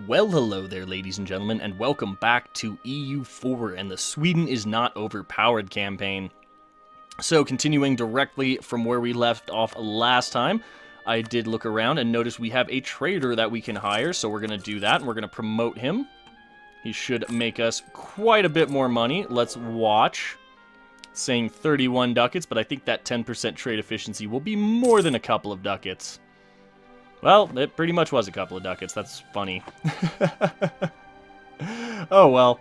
Well, hello there, ladies and gentlemen, and welcome back to EU4 and the Sweden is Not Overpowered campaign. So, continuing directly from where we left off last time, I did look around and notice we have a trader that we can hire, so we're going to do that, and we're going to promote him. He should make us quite a bit more money. Let's watch. It's saying 31 ducats, but I think that 10% trade efficiency will be more than a couple of ducats. Well, it pretty much was a couple of ducats. That's funny. Oh, well.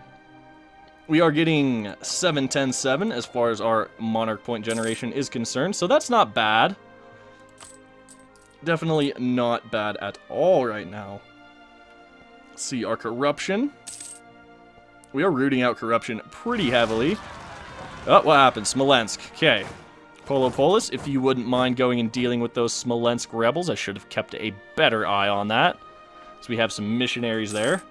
We are getting 7, 10, 7 as far as our monarch point generation is concerned, so that's not bad. Definitely not bad at all right now. Let's see, our corruption. We are rooting out corruption pretty heavily. Oh, what happened? Smolensk. Okay. Polopolis, if you wouldn't mind going and dealing with those Smolensk rebels. I should have kept a better eye on that. So we have some missionaries there.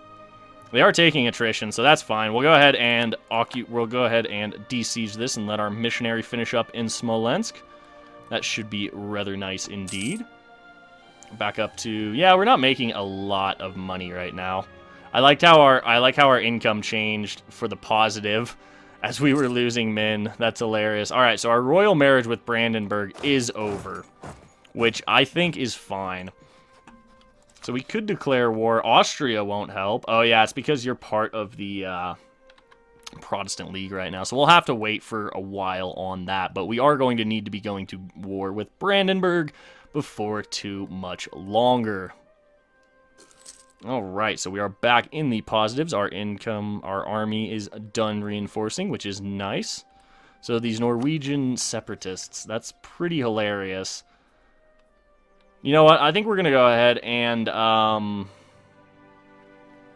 They are taking attrition, so that's fine. We'll go ahead and de-siege this and let our missionary finish up in Smolensk. That should be rather nice indeed. Back up to, yeah, we're not making a lot of money right now. I like how our income changed for the positive as we were losing men. That's hilarious. All right, so our royal marriage with Brandenburg is over, which I think is fine. So we could declare war. Austria won't help. Oh, yeah, it's because you're part of the Protestant League right now. So we'll have to wait for a while on that. But we are going to need to be going to war with Brandenburg before too much longer. All right, so we are back in the positives. Our army is done reinforcing, which is nice. So these Norwegian separatists, that's pretty hilarious. You know what? I think we're going to go ahead and,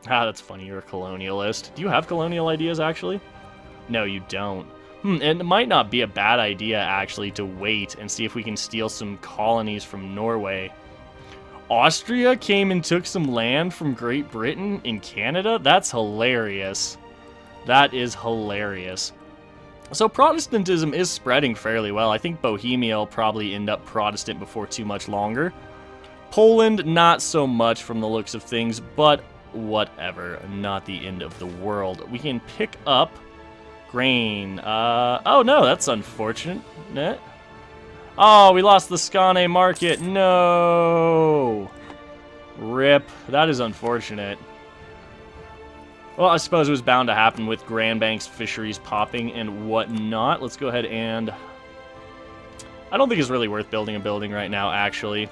that's funny. You're a colonialist. Do you have colonial ideas, actually? No, you don't. It might not be a bad idea, actually, to wait and see if we can steal some colonies from Norway. Austria came and took some land from Great Britain in Canada? That's hilarious. That is hilarious. So Protestantism is spreading fairly well. I think Bohemia will probably end up Protestant before too much longer. Poland, not so much from the looks of things, but whatever. Not the end of the world. We can pick up grain. Oh no, that's unfortunate. Oh, we lost the Skane market. No. RIP. That is unfortunate. Well, I suppose it was bound to happen with Grand Bank's fisheries popping and whatnot. Let's go ahead and... I don't think it's really worth building a building right now, actually.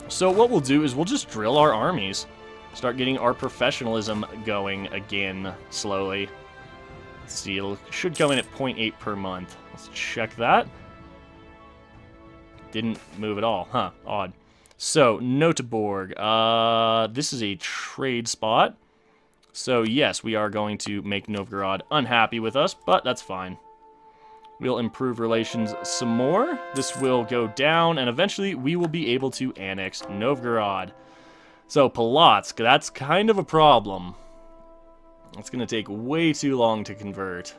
So what we'll do is we'll just drill our armies. Start getting our professionalism going again, slowly. Let's see, it should come in at 0.8 per month. Let's check that. Didn't move at all. Huh, odd. So, Noteborg. This is a trade spot. So, yes, we are going to make Novgorod unhappy with us, but that's fine. We'll improve relations some more. This will go down, and eventually we will be able to annex Novgorod. So, Polotsk, that's kind of a problem. It's going to take way too long to convert.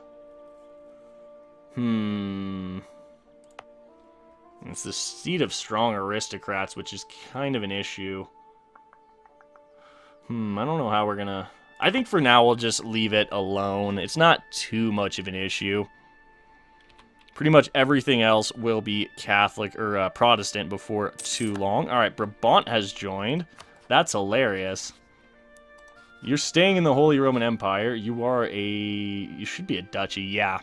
It's the seat of strong aristocrats, which is kind of an issue. I don't know how we're gonna... I think for now we'll just leave it alone. It's not too much of an issue. Pretty much everything else will be Catholic or Protestant before too long. Alright, Brabant has joined. That's hilarious. You're staying in the Holy Roman Empire. You should be a duchy, yeah.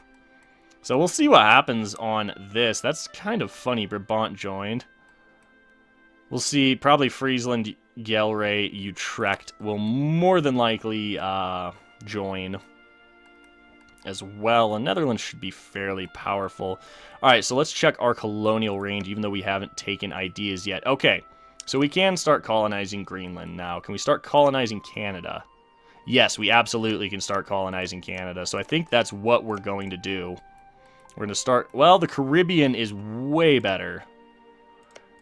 So we'll see what happens on this. That's kind of funny. Brabant joined. We'll see. Probably Friesland, Gelre, Utrecht will more than likely join as well. And Netherlands should be fairly powerful. All right, so let's check our colonial range, even though we haven't taken ideas yet. Okay, so we can start colonizing Greenland now. Can we start colonizing Canada? Yes, we absolutely can start colonizing Canada. So I think that's what we're going to do. We're going to start... Well, the Caribbean is way better.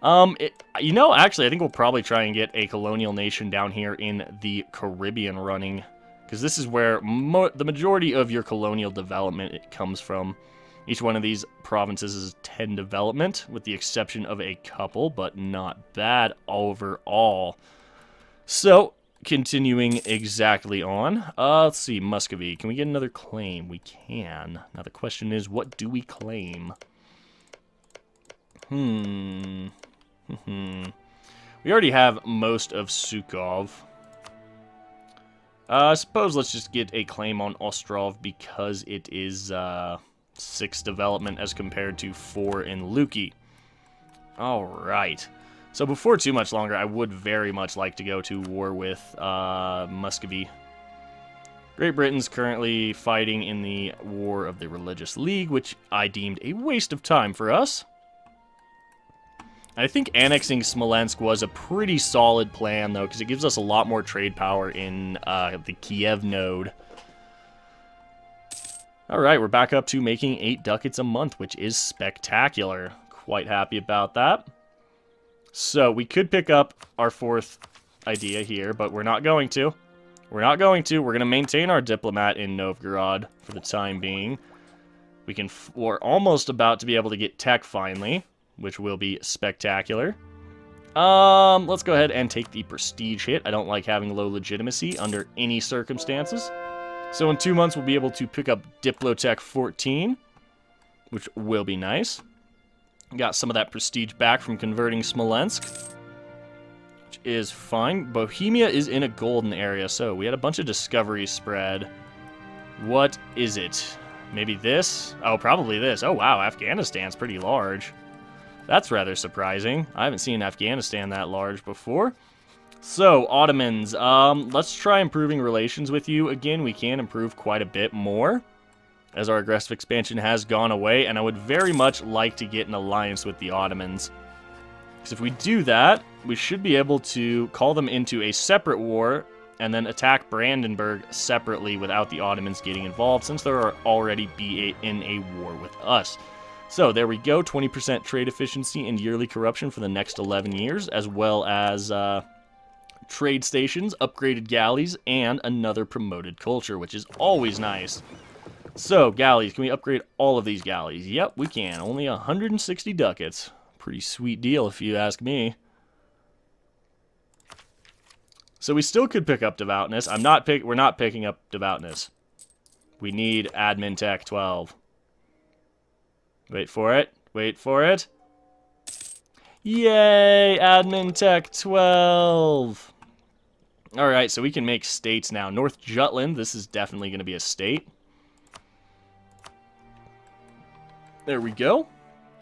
You know, actually, I think we'll probably try and get a colonial nation down here in the Caribbean running. Because this is where the majority of your colonial development comes from. Each one of these provinces is 10 development, with the exception of a couple, but not bad overall. So, continuing exactly on. Let's see, Muscovy. Can we get another claim? We can. Now the question is, what do we claim? We already have most of Sukov. I suppose let's just get a claim on Ostrov because it is 6 development as compared to 4 in Luki. Alright. So before too much longer, I would very much like to go to war with Muscovy. Great Britain's currently fighting in the War of the Religious League, which I deemed a waste of time for us. I think annexing Smolensk was a pretty solid plan, though, because it gives us a lot more trade power in the Kiev node. Alright, we're back up to making 8 ducats a month, which is spectacular. Quite happy about that. So, we could pick up our 4th idea here, but we're not going to. We're not going to. We're going to maintain our diplomat in Novgorod for the time being. We're almost about to be able to get tech finally, which will be spectacular. Let's go ahead and take the prestige hit. I don't like having low legitimacy under any circumstances. So in 2 months, we'll be able to pick up Diplotech 14, which will be nice. Got some of that prestige back from converting Smolensk, which is fine. Bohemia is in a golden area, so we had a bunch of discoveries spread. What is it? Maybe this? Oh, probably this. Oh, wow, Afghanistan's pretty large. That's rather surprising. I haven't seen Afghanistan that large before. So, Ottomans, let's try improving relations with you. Again, we can improve quite a bit more, as our aggressive expansion has gone away, and I would very much like to get an alliance with the Ottomans. Because if we do that, we should be able to call them into a separate war, and then attack Brandenburg separately without the Ottomans getting involved, since they're already in a war with us. So, there we go, 20% trade efficiency and yearly corruption for the next 11 years, as well as trade stations, upgraded galleys, and another promoted culture, which is always nice. So, galleys, can we upgrade all of these galleys? Yep, we can. Only 160 ducats. Pretty sweet deal, if you ask me. So we still could pick up devoutness. We're not picking up devoutness. We need admin tech 12. Wait for it. Wait for it. Yay! Admin tech 12. Alright, so we can make states now. North Jutland, this is definitely going to be a state. There we go.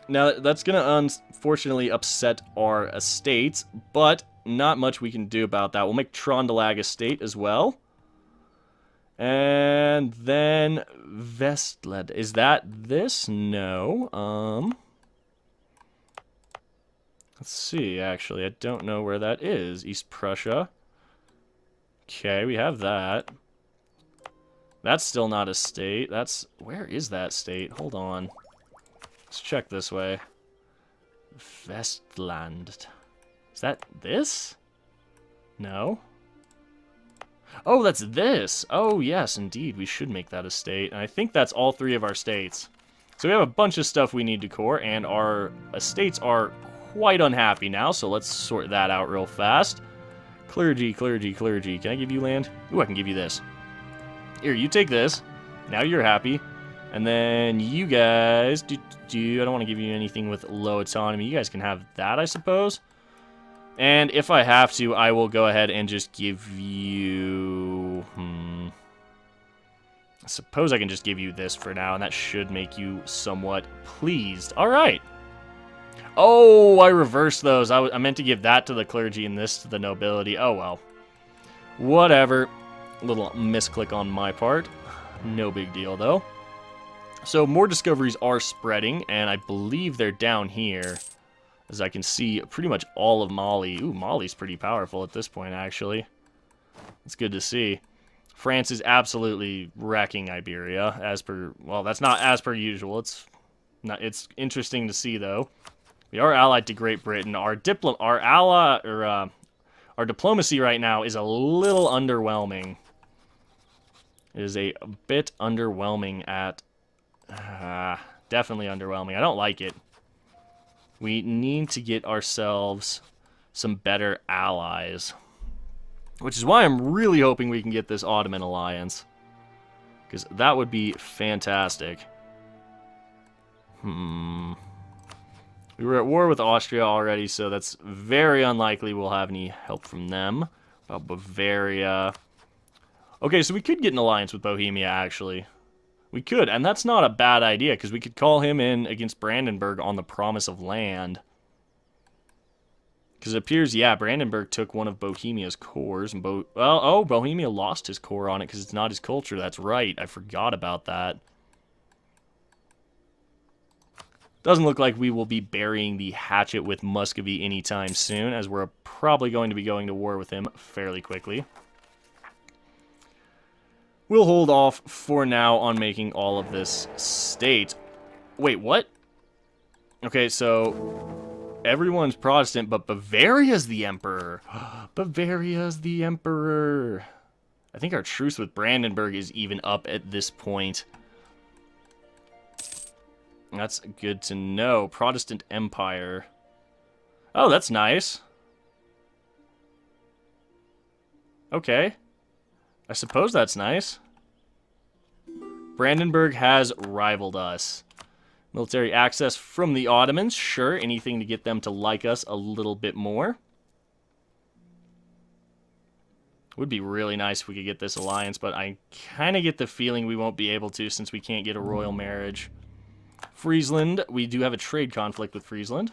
Now, that's going to unfortunately upset our estates, but not much we can do about that. We'll make Trondelag a state as well. And then Vestled. Is that this? No. Let's see, actually. I don't know where that is. East Prussia. Okay, we have that. That's still not a state. Where is that state? Hold on. Let's check this way. Vestland. Is that this? No. Oh, that's this. Oh, yes, indeed. We should make that a state. And I think that's all 3 of our states. So we have a bunch of stuff we need to core, and our estates are quite unhappy now, so let's sort that out real fast. Clergy, clergy, clergy. Can I give you land? Ooh, I can give you this. Here, you take this. Now you're happy. And then you guys, I don't want to give you anything with low autonomy. You guys can have that, I suppose. And if I have to, I will go ahead and just give you... I suppose I can just give you this for now, and that should make you somewhat pleased. All right. Oh, I reversed those. I meant to give that to the clergy and this to the nobility. Oh, well. Whatever. A little misclick on my part. No big deal, though. So, more discoveries are spreading, and I believe they're down here. As I can see, pretty much all of Mali. Ooh, Mali's pretty powerful at this point, actually. It's good to see. France is absolutely wrecking Iberia, as per... Well, that's not as per usual. It's interesting to see, though. We are allied to Great Britain. Our diplomacy right now is a little underwhelming. It is a bit underwhelming at... definitely underwhelming. I don't like it. We need to get ourselves some better allies. Which is why I'm really hoping we can get this Ottoman alliance. Because that would be fantastic. We were at war with Austria already, so that's very unlikely we'll have any help from them. About Bavaria. Okay, so we could get an alliance with Bohemia, actually. We could, and that's not a bad idea, because we could call him in against Brandenburg on the promise of land. Because it appears, yeah, Brandenburg took one of Bohemia's cores, and Bohemia lost his core on it because it's not his culture. That's right, I forgot about that. Doesn't look like we will be burying the hatchet with Muscovy anytime soon, as we're probably going to be going to war with him fairly quickly. We'll hold off for now on making all of this state. Wait, what? Okay, so everyone's Protestant, but Bavaria's the emperor. Bavaria's the emperor. I think our truce with Brandenburg is even up at this point. That's good to know. Protestant Empire. Oh, that's nice. Okay. I suppose that's nice. Brandenburg has rivaled us. Military access from the Ottomans. Sure, anything to get them to like us a little bit more. Would be really nice if we could get this alliance, but I kind of get the feeling we won't be able to since we can't get a royal marriage. Friesland, we do have a trade conflict with Friesland.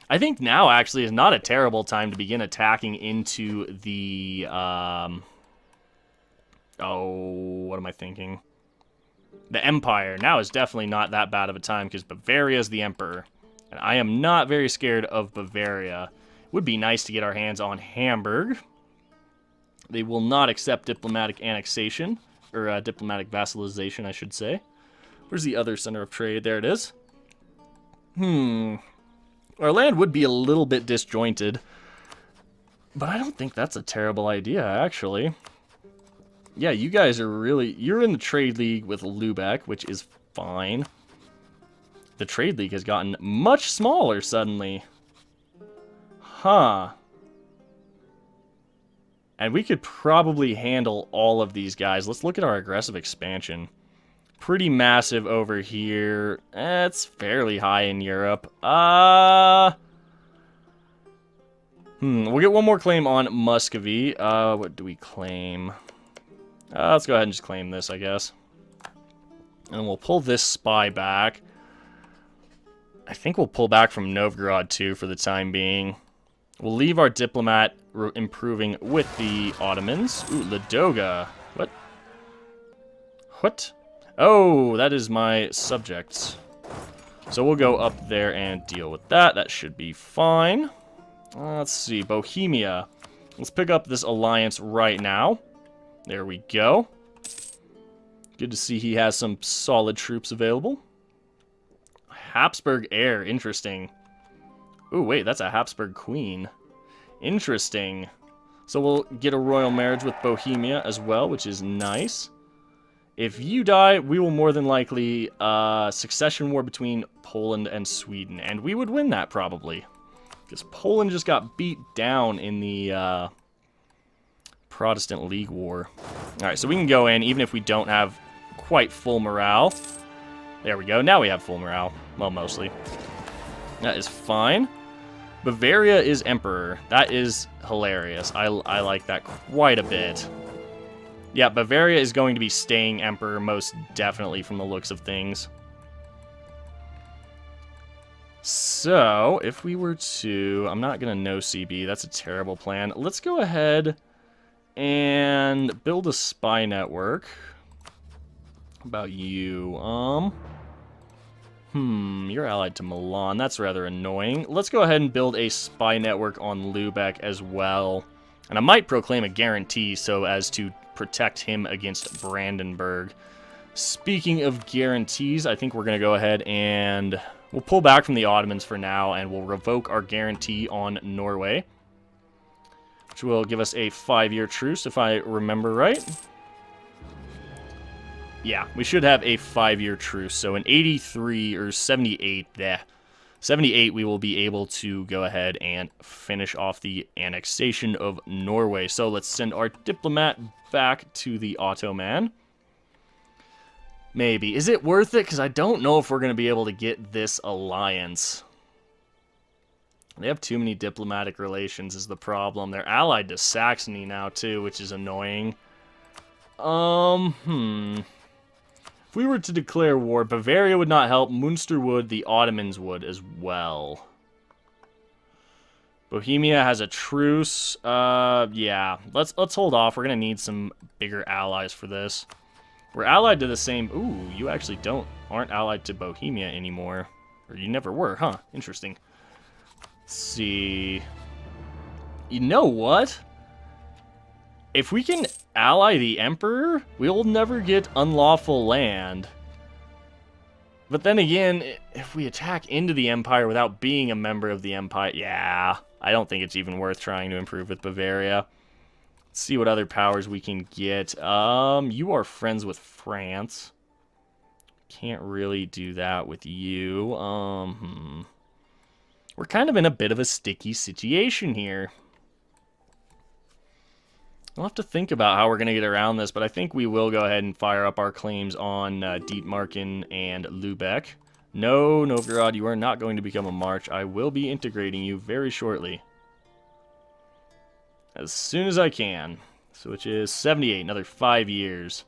I think now actually is not a terrible time to begin attacking into the, what am I thinking? The Empire. Now is definitely not that bad of a time because Bavaria is the emperor. And I am not very scared of Bavaria. Would be nice to get our hands on Hamburg. They will not accept diplomatic annexation, or diplomatic vassalization, I should say. Where's the other center of trade? There it is. Our land would be a little bit disjointed, but I don't think that's a terrible idea, actually. Yeah, you guys are really... You're in the trade league with Lubeck, which is fine. The trade league has gotten much smaller suddenly. Huh. And we could probably handle all of these guys. Let's look at our aggressive expansion. Pretty massive over here. It's fairly high in Europe. We'll get one more claim on Muscovy. What do we claim? Let's go ahead and just claim this, I guess. And we'll pull this spy back. I think we'll pull back from Novgorod, too, for the time being. We'll leave our diplomat improving with the Ottomans. Ooh, Ladoga. What? What? Oh, that is my subjects. So we'll go up there and deal with that. That should be fine. Let's see. Bohemia. Let's pick up this alliance right now. There we go. Good to see he has some solid troops available. Habsburg heir. Interesting. Ooh, wait. That's a Habsburg queen. Interesting. So we'll get a royal marriage with Bohemia as well, which is nice. If you die, we will more than likely succession war between Poland and Sweden. And we would win that, probably. Because Poland just got beat down in the Protestant League War. Alright, so we can go in, even if we don't have quite full morale. There we go. Now we have full morale. Well, mostly. That is fine. Bavaria is emperor. That is hilarious. I like that quite a bit. Yeah, Bavaria is going to be staying emperor most definitely from the looks of things. So, if we were to... I'm not going to no CB. That's a terrible plan. Let's go ahead and build a spy network. How about you? You're allied to Milan. That's rather annoying. Let's go ahead and build a spy network on Lubeck as well. And I might proclaim a guarantee so as to protect him against Brandenburg. Speaking of guarantees, I think we're going to go ahead and we'll pull back from the Ottomans for now, and we'll revoke our guarantee on Norway, which will give us a 5-year truce, if I remember right. Yeah, we should have a 5-year truce, so in 83 or 78, 78, we will be able to go ahead and finish off the annexation of Norway. So let's send our diplomat back to the Ottoman. Maybe. Is it worth it? Because I don't know if we're going to be able to get this alliance. They have too many diplomatic relations is the problem. They're allied to Saxony now, too, which is annoying. If we were to declare war, Bavaria would not help. Munster would. The Ottomans would as well. Bohemia has a truce. Yeah. Let's hold off. We're going to need some bigger allies for this. We're allied to the same... Ooh, you actually aren't allied to Bohemia anymore. Or you never were, huh? Interesting. Let's see... You know what? If we can ally the Emperor, we'll never get unlawful land. But then again, if we attack into the Empire without being a member of the Empire... Yeah, I don't think it's even worth trying to improve with Bavaria. See what other powers we can get. You are friends with France. Can't really do that with you. We're kind of in a bit of a sticky situation here. I'll have to think about how we're going to get around this, but I think we will go ahead and fire up our claims on Dietmarken and Lübeck. No, Novgorod, you are not going to become a march. I will be integrating you very shortly. As soon as I can. So which is 78, another 5 years.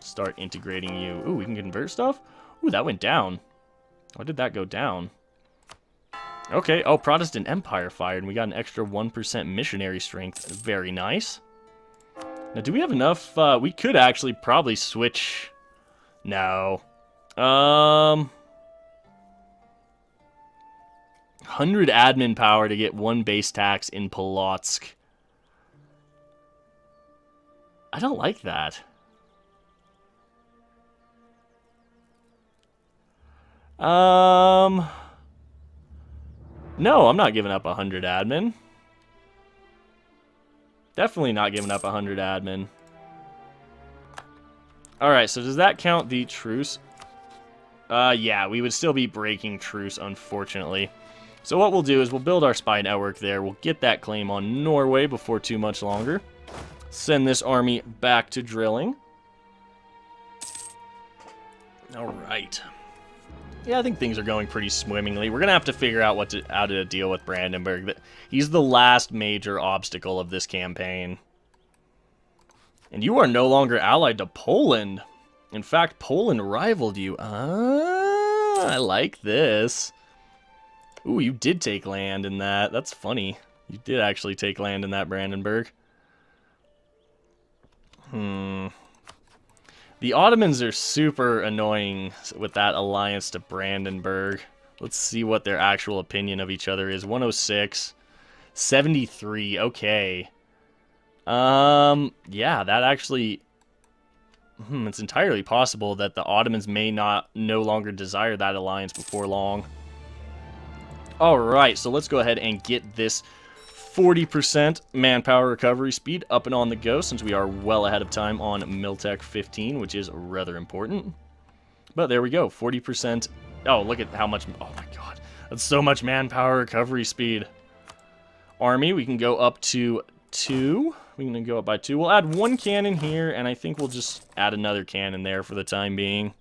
Start integrating you. Ooh, we can convert stuff? Ooh, that went down. Why did that go down? Okay, oh, Protestant Empire fired, and we got an extra 1% missionary strength. Very nice. Now, do we have enough? We could actually probably switch... No. 100 admin power to get 1 base tax in Polotsk. I don't like that. No, I'm not giving up 100 admin. Definitely not giving up 100 admin. Alright, so does that count the truce? Yeah, we would still be breaking truce, unfortunately. So what we'll do is we'll build our spy network there. We'll get that claim on Norway before too much longer. Send this army back to drilling. Alright. Yeah, I think things are going pretty swimmingly. We're going to have to figure out how to deal with Brandenburg. He's the last major obstacle of this campaign. And you are no longer allied to Poland. In fact, Poland rivaled you. I like this. Ooh, you did take land in that. That's funny. You did actually take land in that, Brandenburg. The Ottomans are super annoying with that alliance to Brandenburg. Let's see what their actual opinion of each other is. 106. 73. Okay. Yeah, that actually... it's entirely possible that the Ottomans may no longer desire that alliance before long. Alright, so let's go ahead and get this 40% manpower recovery speed up and on the go, since we are well ahead of time on Miltech 15, which is rather important. But there we go, 40%. Oh, look at how much... Oh my god, that's so much manpower recovery speed. Army, we can go up to 2. We can go up by 2. We'll add 1 cannon here, and I think we'll just add another cannon there for the time being.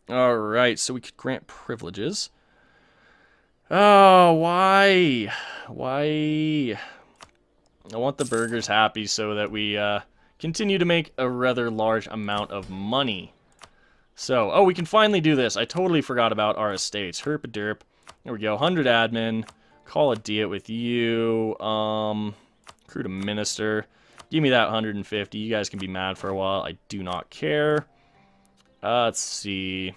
Alright, so we could grant privileges. Oh, why? Why? I want the burghers happy so that we continue to make a rather large amount of money. So, oh, we can finally do this. I totally forgot about our estates. Herp-a-derp. There we go. 100 admin. Call a diet with you. Crew to minister. Give me that 150. You guys can be mad for a while. I do not care. Let's see.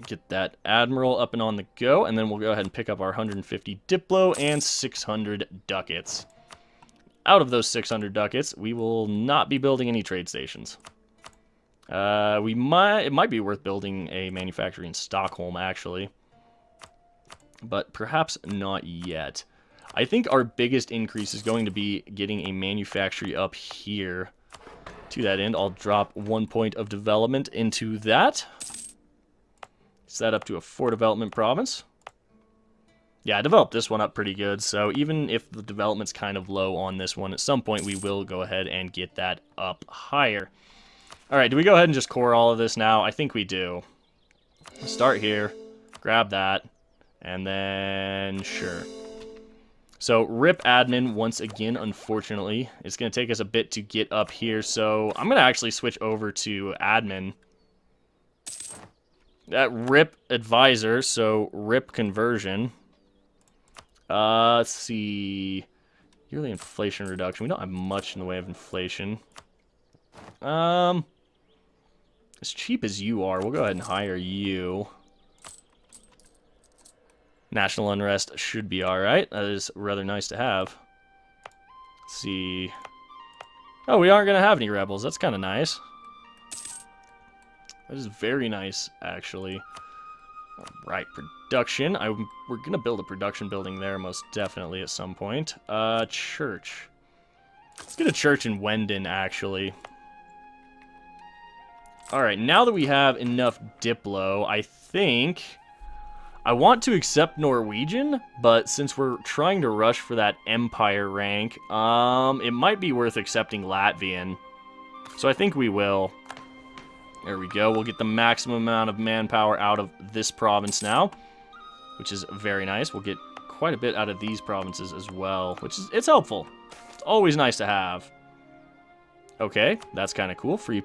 Get that admiral up and on the go, and then we'll go ahead and pick up our 150 Diplo and 600 ducats. Out of those 600 ducats, we will not be building any trade stations. It might be worth building a manufactory in Stockholm, actually. But perhaps not yet. I think our biggest increase is going to be getting a manufactory up here. To that end, I'll drop 1 point of development into that. Set up to a 4 development province. Yeah, I developed this one up pretty good, so even if the development's kind of low on this one, at some point we will go ahead and get that up higher. Alright, do we go ahead and just core all of this now? I think we do. Start here, grab that, and then sure. So rip admin once again, unfortunately. It's going to take us a bit to get up here, so I'm going to actually switch over to admin. That rip advisor, so rip conversion. Let's see. Yearly inflation reduction. We don't have much in the way of inflation. As cheap as you are, we'll go ahead and hire you. National unrest should be alright. That is rather nice to have. Let's see. Oh, we aren't going to have any rebels. That's kind of nice. That is very nice, actually. Alright, production. We're going to build a production building there, most definitely, at some point. Church. Let's get a church in Wendon, actually. Alright, now that we have enough Diplo, I think I want to accept Norwegian, but since we're trying to rush for that Empire rank, it might be worth accepting Latvian. So I think we will. There we go. We'll get the maximum amount of manpower out of this province now, which is very nice. We'll get quite a bit out of these provinces as well, which is, it's helpful. It's always nice to have. Okay, that's kind of cool. Free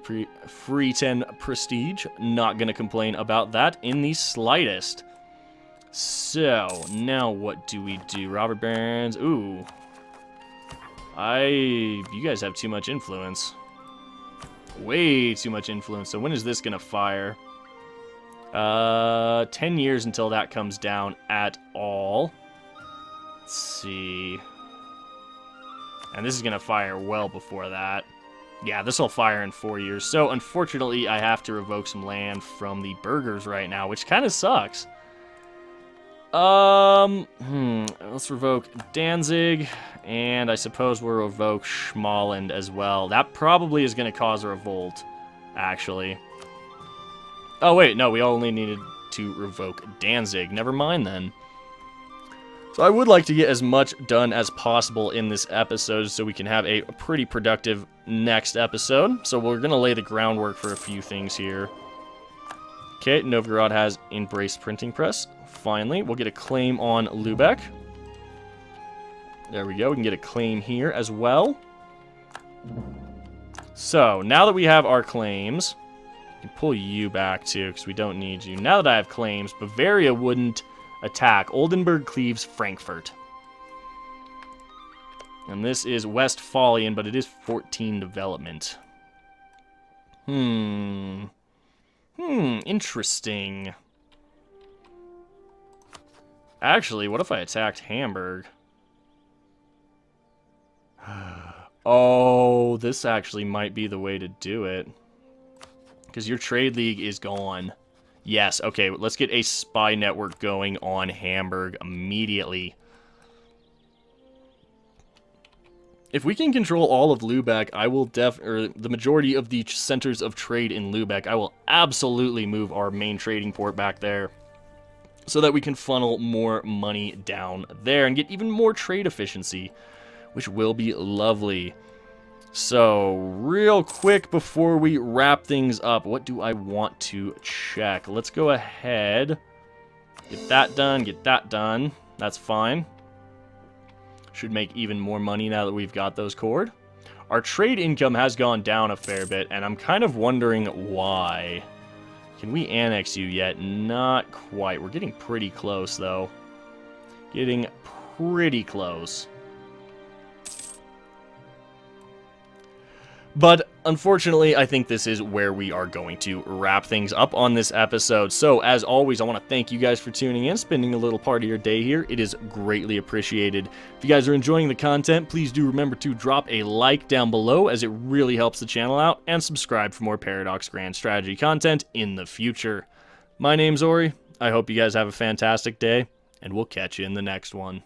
10 prestige. Not going to complain about that in the slightest. So, now what do we do? Robert Barons. Ooh. You guys have too much influence. Way too much influence. So when is this going to fire? 10 years until that comes down at all. Let's see. And this is going to fire well before that. Yeah, this will fire in 4 years. So unfortunately, I have to revoke some land from the burghers right now, which kind of sucks. Let's revoke Danzig, and I suppose we'll revoke Schmaland as well. That probably is going to cause a revolt, actually. Oh, wait, no, we only needed to revoke Danzig. Never mind, then. So I would like to get as much done as possible in this episode so we can have a pretty productive next episode. So we're going to lay the groundwork for a few things here. Okay, Novgorod has embraced printing press. Finally, we'll get a claim on Lubeck. There we go. We can get a claim here as well. So, now that we have our claims, I can pull you back too, because we don't need you. Now that I have claims, Bavaria wouldn't attack. Oldenburg cleaves Frankfurt. And this is Westphalian, but it is 14 development. Interesting. Actually, what if I attacked Hamburg? Oh, this actually might be the way to do it. Because your trade league is gone. Yes, okay, let's get a spy network going on Hamburg immediately. If we can control all of Lubeck, I will or the majority of the centers of trade in Lubeck, I will absolutely move our main trading port back there so that we can funnel more money down there and get even more trade efficiency, which will be lovely. So, real quick before we wrap things up, what do I want to check? Let's go ahead, get that done, that's fine. Should make even more money now that we've got those cored. Our trade income has gone down a fair bit, and I'm kind of wondering why. Can we annex you yet? Not quite. We're getting pretty close, though. Getting pretty close. But unfortunately, I think this is where we are going to wrap things up on this episode. So, as always, I want to thank you guys for tuning in, spending a little part of your day here. It is greatly appreciated. If you guys are enjoying the content, please do remember to drop a like down below, as it really helps the channel out, and subscribe for more Paradox Grand Strategy content in the future. My name's Ori. I hope you guys have a fantastic day, and we'll catch you in the next one.